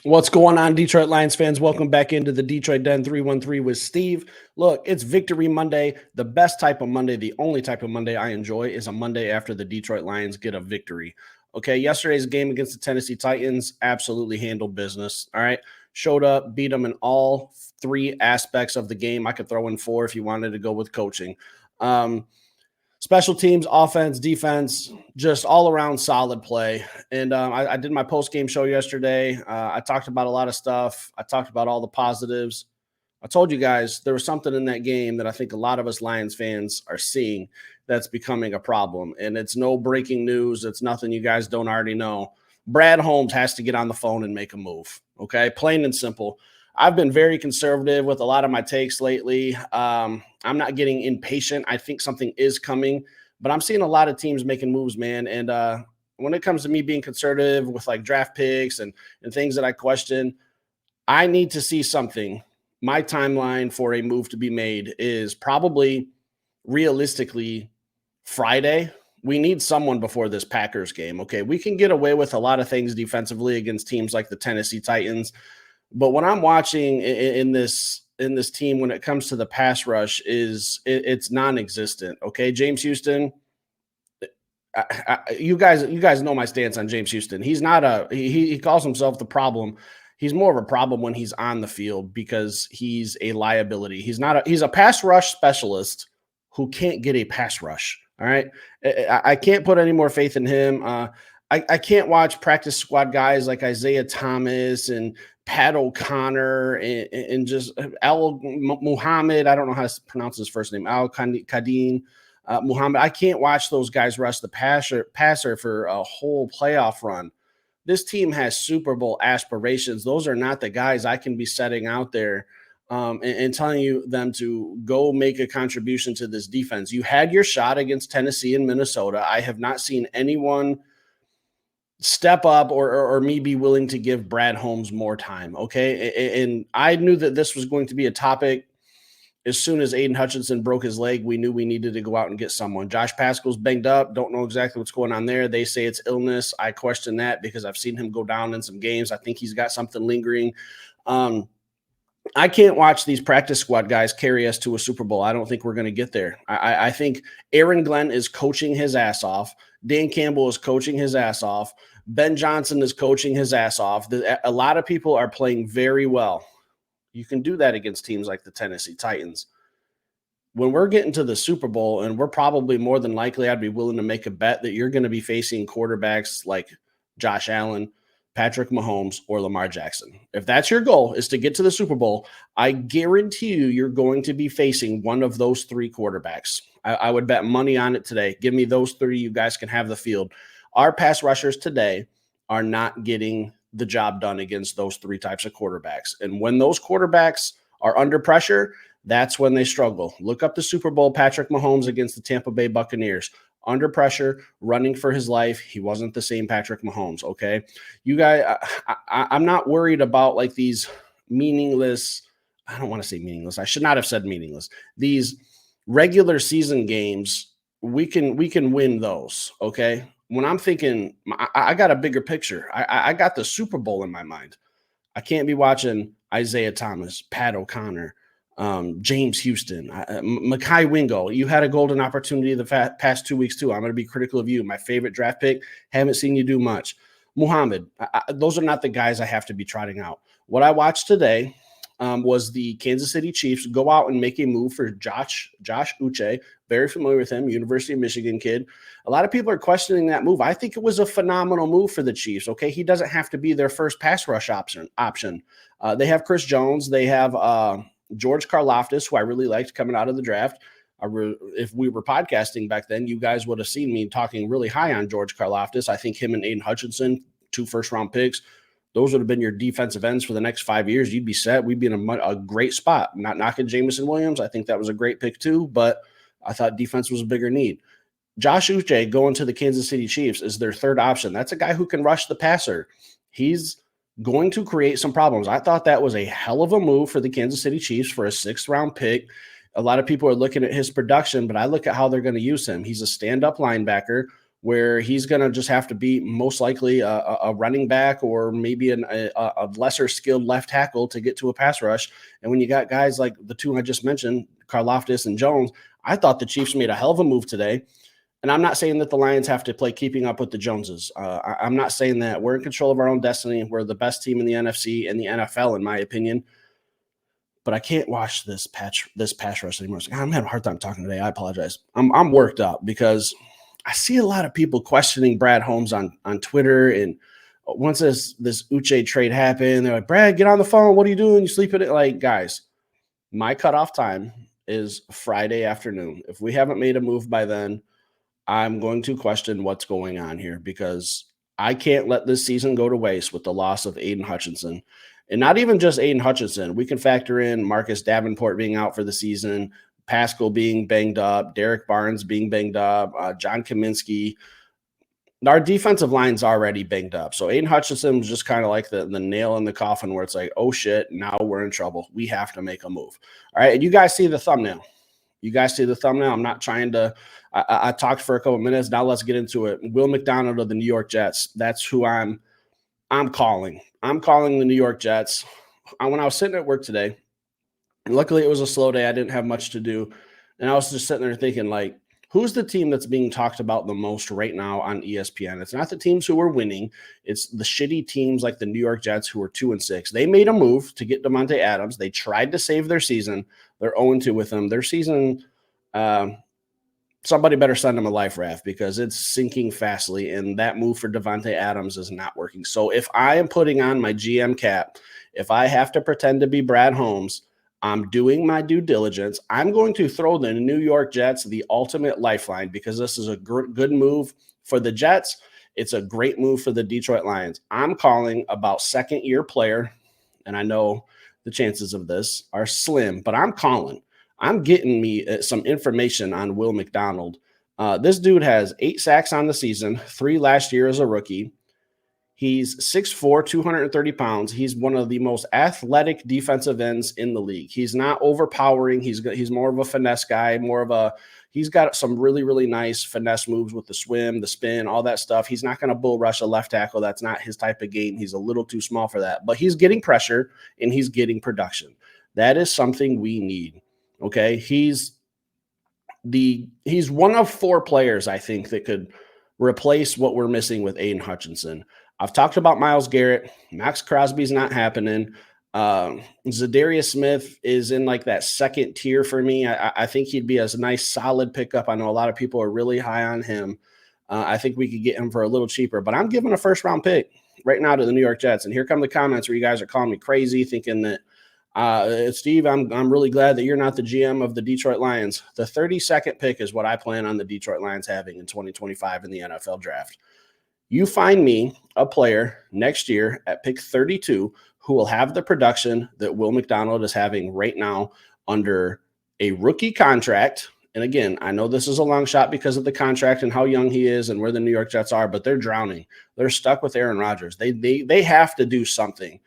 What's going on, Detroit Lions fans? Welcome back into the Detroit Den 313 with Steve. Look, it's Victory Monday. The best type of Monday, the only type of Monday I enjoy is a Monday after the Detroit Lions get a victory. Okay, yesterday's game against the Tennessee Titans absolutely handled business. All right, showed up, beat them in all three aspects of the game. I could throw in four if you wanted to go with coaching. Special teams, offense, defense, just all around solid play. And I did my post game show yesterday. I talked about a lot of stuff. I talked about all the positives. I told you guys there was something in that game that I think a lot of us Lions fans are seeing that's becoming a problem. And it's no breaking news. It's nothing you guys don't already know. Brad Holmes has to get on the phone and make a move. Okay, plain and simple. I've been very conservative with a lot of my takes lately. I'm not getting impatient. I think something is coming, but I'm seeing a lot of teams making moves, man. And when it comes to me being conservative with like draft picks and things that I question, I need to see something. My timeline for a move to be made is probably realistically Friday. We need someone before this Packers game. Okay, we can get away with a lot of things defensively against teams like the Tennessee Titans. But what I'm watching in this team when it comes to the pass rush it's non-existent. Okay, James Houston. You guys know my stance on James Houston. He's not he calls himself the problem. He's more of a problem when he's on the field because he's a liability. He's a pass rush specialist who can't get a pass rush. All right, I can't put any more faith in him. I can't watch practice squad guys like Isaiah Thomas and Pat O'Connor and just Al Muhammad. I don't know how to pronounce his first name. Al Kadeen Muhammad. I can't watch those guys rush the passer for a whole playoff run. This team has Super Bowl aspirations. Those are not the guys I can be setting out there and telling you them to go make a contribution to this defense. You had your shot against Tennessee and Minnesota. I have not seen anyone step up or me be willing to give Brad Holmes more time. Okay. And I knew that this was going to be a topic. As soon as Aidan Hutchinson broke his leg, we knew we needed to go out and get someone. Josh Pascal's banged up. Don't know exactly what's going on there. They say it's illness. I question that because I've seen him go down in some games. I think he's got something lingering. I can't watch these practice squad guys carry us to a Super Bowl. I don't think we're going to get there. I think Aaron Glenn is coaching his ass off. Dan Campbell is coaching his ass off. Ben Johnson is coaching his ass off. A lot of people are playing very well. You can do that against teams like the Tennessee Titans. When we're getting to the Super Bowl, and we're probably more than likely, I'd be willing to make a bet that you're going to be facing quarterbacks like Josh Allen, Patrick Mahomes, or Lamar Jackson. If that's your goal, is to get to the Super Bowl, I guarantee you're going to be facing one of those three quarterbacks. I would bet money on it today. Give me those three. You guys can have the field. Our pass rushers today are not getting the job done against those three types of quarterbacks. And when those quarterbacks are under pressure, that's when they struggle. Look up the Super Bowl, Patrick Mahomes against the Tampa Bay Buccaneers. Under pressure, running for his life. He wasn't the same Patrick Mahomes, okay? You guys, I'm not worried about like these meaningless, I don't want to say meaningless. I should not have said meaningless. These regular season games, we can win those, okay? When I'm thinking, I got a bigger picture. I got the Super Bowl in my mind. I can't be watching Isaiah Thomas, Pat O'Connor, James Houston, Mekhi Wingo. You had a golden opportunity the past 2 weeks too. I'm going to be critical of you. My favorite draft pick. Haven't seen you do much. Muhammad. Those are not the guys I have to be trotting out. What I watched today was the Kansas City Chiefs go out and make a move for Josh Uche. Very familiar with him, University of Michigan kid. A lot of people are questioning that move. I think it was a phenomenal move for the Chiefs. Okay, he doesn't have to be their first pass rush option. They have Chris Jones. They have George Karlaftis, who I really liked coming out of the draft. If we were podcasting back then, you guys would have seen me talking really high on George Karlaftis. I think him and Aidan Hutchinson, 2 first-round picks, those would have been your defensive ends for the next 5 years. You'd be set. We'd be in a great spot. I'm not knocking Jameson Williams. I think that was a great pick too, but I thought defense was a bigger need. Josh Uche going to the Kansas City Chiefs is their third option. That's a guy who can rush the passer. He's going to create some problems. I thought that was a hell of a move for the Kansas City Chiefs for a 6th-round pick. A lot of people are looking at his production, but I look at how they're going to use him. He's a stand-up linebacker. where he's going to just have to be most likely a running back or maybe a lesser skilled left tackle to get to a pass rush. And when you got guys like the two I just mentioned, Karlaftis and Jones, I thought the Chiefs made a hell of a move today. And I'm not saying that the Lions have to play keeping up with the Joneses. I'm not saying that. We're in control of our own destiny. We're the best team in the NFC and the NFL, in my opinion. But I can't watch this pass rush anymore. I'm having a hard time talking today. I apologize. I'm worked up because I see a lot of people questioning Brad Holmes on Twitter. And once this Uche trade happened, they're like, Brad, get on the phone. What are you doing? You sleeping? Like, guys, my cutoff time is Friday afternoon. If we haven't made a move by then, I'm going to question what's going on here because I can't let this season go to waste with the loss of Aidan Hutchinson. And not even just Aidan Hutchinson. We can factor in Marcus Davenport being out for the season, Pascal being banged up, Derek Barnes being banged up, John Kaminsky. Our defensive line's already banged up. So Aidan Hutchinson was just kind of like the nail in the coffin where it's like, oh, shit, now we're in trouble. We have to make a move. All right, and you guys see the thumbnail. I'm not trying to I talked for a couple minutes. Now let's get into it. Will McDonald of the New York Jets. That's who I'm calling. I'm calling the New York Jets. When I was sitting at work today, and luckily it was a slow day. I didn't have much to do. And I was just sitting there thinking, like, who's the team that's being talked about the most right now on ESPN? It's not the teams who are winning. It's the shitty teams like the New York Jets who are 2-6. They made a move to get Davante Adams. They tried to save their season. They're 0-2 with him. Their season, somebody better send them a life raft because it's sinking fastly, and that move for Davante Adams is not working. So if I am putting on my GM cap, if I have to pretend to be Brad Holmes, I'm doing my due diligence. I'm going to throw the New York Jets the ultimate lifeline because this is a good move for the Jets. It's a great move for the Detroit Lions. I'm calling about second-year player, and I know the chances of this are slim, but I'm calling. I'm getting me some information on Will McDonald. This dude has 8 sacks on the season, 3 last year as a rookie. He's 6'4", 230 pounds. He's one of the most athletic defensive ends in the league. He's not overpowering. He's more of a finesse guy, he's got some really, really nice finesse moves with the swim, the spin, all that stuff. He's not going to bull rush a left tackle. That's not his type of game. He's a little too small for that. But he's getting pressure, and he's getting production. That is something we need. Okay, he's one of 4 players, I think, that could replace what we're missing with Aidan Hutchinson. I've talked about Myles Garrett. Max Crosby's not happening. Zadarius Smith is in like that second tier for me. I think he'd be a nice, solid pickup. I know a lot of people are really high on him. I think we could get him for a little cheaper, but I'm giving a first-round pick right now to the New York Jets. And here come the comments where you guys are calling me crazy, thinking that Steve, I'm really glad that you're not the GM of the Detroit Lions. The 32nd pick is what I plan on the Detroit Lions having in 2025 in the NFL draft. You find me a player next year at pick 32 who will have the production that Will McDonald is having right now under a rookie contract. And again, I know this is a long shot because of the contract and how young he is and where the New York Jets are, but they're drowning. They're stuck with Aaron Rodgers. They have to do something.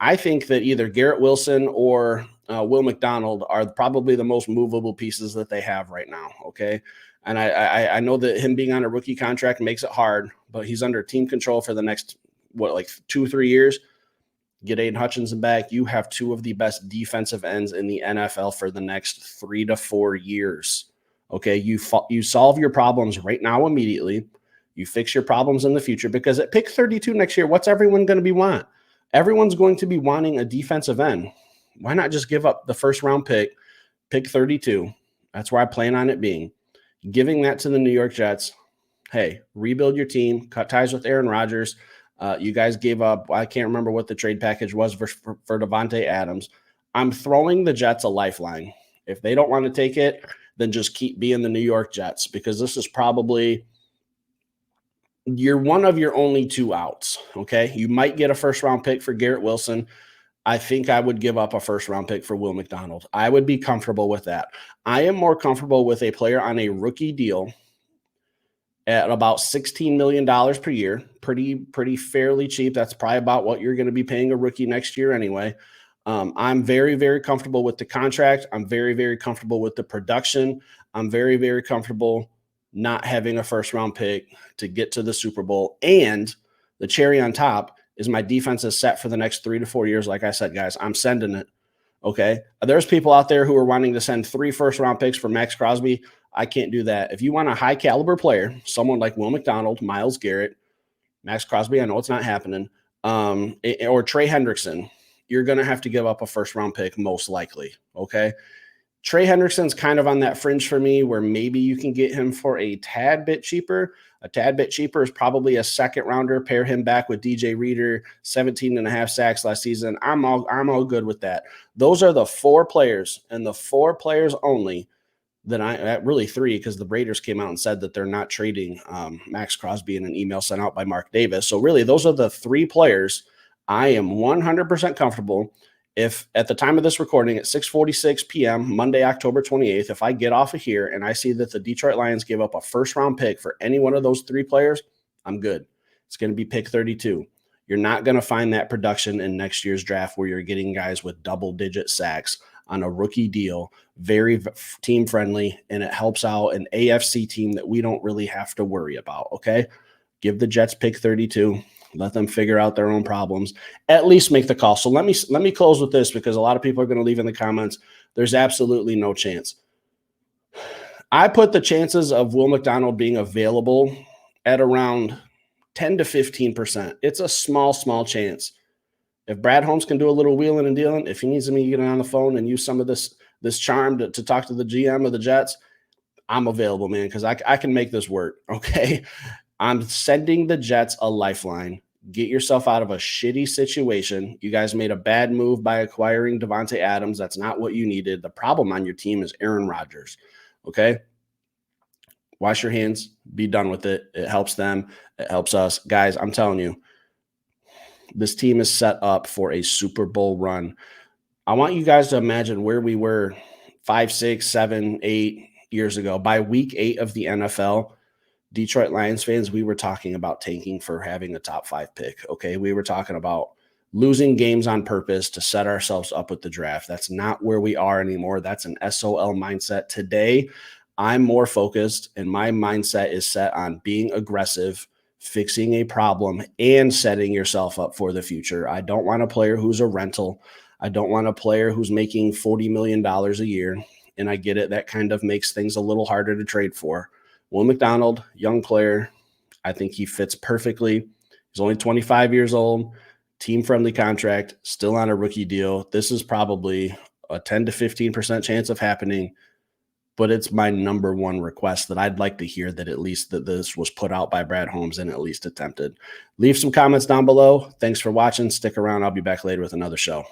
I think that either Garrett Wilson or Will McDonald are probably the most movable pieces that they have right now, okay? And I know that him being on a rookie contract makes it hard, but he's under team control for the next, 2-3 years. Get Aidan Hutchinson back. You have 2 of the best defensive ends in the NFL for the next 3 to 4 years, okay? You solve your problems right now immediately. You fix your problems in the future because at pick 32 next year, what's everyone going to be want? Everyone's going to be wanting a defensive end. Why not just give up the first-round pick 32? That's where I plan on it being. Giving that to the New York Jets. Hey, rebuild your team, cut ties with Aaron Rodgers. You guys gave up, I can't remember what the trade package was for Davante Adams. I'm throwing the Jets a lifeline. If they don't want to take it, then just keep being the New York Jets because this is probably – you're one of your only 2 outs, okay? You might get a first-round pick for Garrett Wilson. I think I would give up a first-round pick for Will McDonald. I would be comfortable with that. I am more comfortable with a player on a rookie deal at about $16 million per year. Pretty fairly cheap. That's probably about what you're going to be paying a rookie next year anyway. I'm very, very comfortable with the contract. I'm very, very comfortable with the production. I'm very, very comfortable not having a first round pick to get to the Super Bowl. And the cherry on top is my defense is set for the next 3 to 4 years. Like I said, guys, I'm sending it. Okay. There's people out there who are wanting to send 3 first round picks for Max Crosby. I can't do that. If you want a high caliber player, someone like Will McDonald, Myles Garrett, Max Crosby, I know it's not happening, or Trey Hendrickson, you're going to have to give up a first round pick most likely. Okay. Trey Hendrickson's kind of on that fringe for me where maybe you can get him for a tad bit cheaper. A tad bit cheaper is probably a second rounder. Pair him back with DJ Reader, 17.5 sacks last season. I'm all good with that. Those are the 4 players, and the 4 players only that really 3, because the Raiders came out and said that they're not trading Max Crosby in an email sent out by Mark Davis. So really, those are the 3 players I am 100% comfortable. If at the time of this recording at 6:46 p.m., Monday, October 28th, if I get off of here and I see that the Detroit Lions gave up a first-round pick for any one of those 3 players, I'm good. It's going to be pick 32. You're not going to find that production in next year's draft where you're getting guys with double-digit sacks on a rookie deal, very team-friendly, and it helps out an AFC team that we don't really have to worry about, okay? Give the Jets pick 32. Let them figure out their own problems. At least make the call. So let me close with this, because a lot of people are going to leave in the comments, there's absolutely no chance. I put the chances of Will McDonald being available at around 10 to 15%. It's a small chance. If Brad Holmes can do a little wheeling and dealing, if he needs me to get on the phone and use some of this charm to talk to the GM of the Jets, I'm available, man, because I can make this work, okay? I'm sending the Jets a lifeline. Get yourself out of a shitty situation. You guys made a bad move by acquiring Devontae Adams. That's not what you needed. The problem on your team is Aaron Rodgers, okay? Wash your hands. Be done with it. It helps them. It helps us. Guys, I'm telling you, this team is set up for a Super Bowl run. I want you guys to imagine where we were 5, 6, 7, 8 years ago. By week 8 of the NFL, Detroit Lions fans, we were talking about tanking for having a top 5 pick. Okay. We were talking about losing games on purpose to set ourselves up with the draft. That's not where we are anymore. That's an SOL mindset. Today, I'm more focused, and my mindset is set on being aggressive, fixing a problem, and setting yourself up for the future. I don't want a player who's a rental. I don't want a player who's making $40 million a year. And I get it. That kind of makes things a little harder to trade for. Will McDonald, young player, I think he fits perfectly. He's only 25 years old, team-friendly contract, still on a rookie deal. This is probably a 10 to 15% chance of happening, but it's my number 1 request that I'd like to hear that at least that this was put out by Brad Holmes and at least attempted. Leave some comments down below. Thanks for watching. Stick around. I'll be back later with another show.